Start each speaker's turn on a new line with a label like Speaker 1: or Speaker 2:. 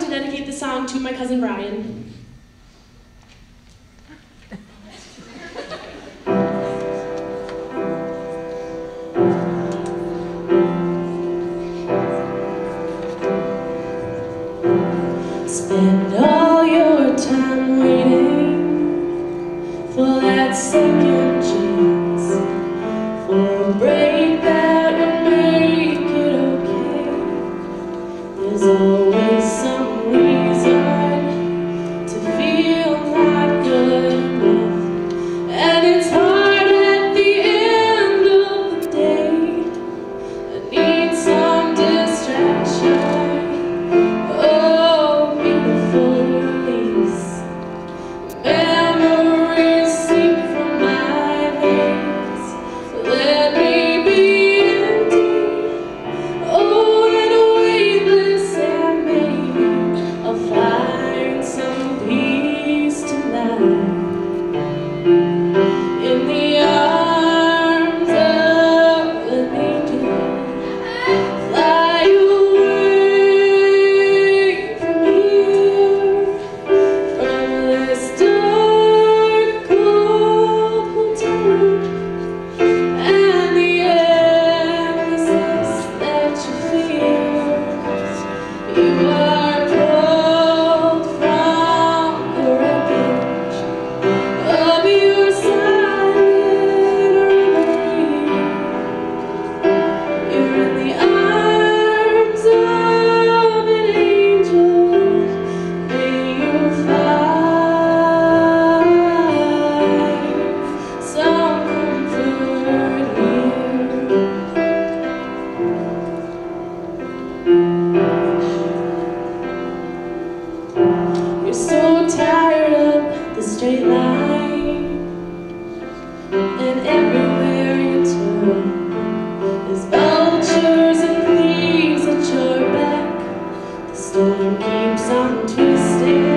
Speaker 1: to dedicate this song to my cousin Brian.
Speaker 2: Spend all your time waiting for that second chance, for a break that would make it okay. There's always some reason to feel not good enough, and it's hard at the end of the day. I need some distraction. You're so tired of the straight line, and everywhere you turn there's vultures and thieves at your back. The storm keeps on twisting.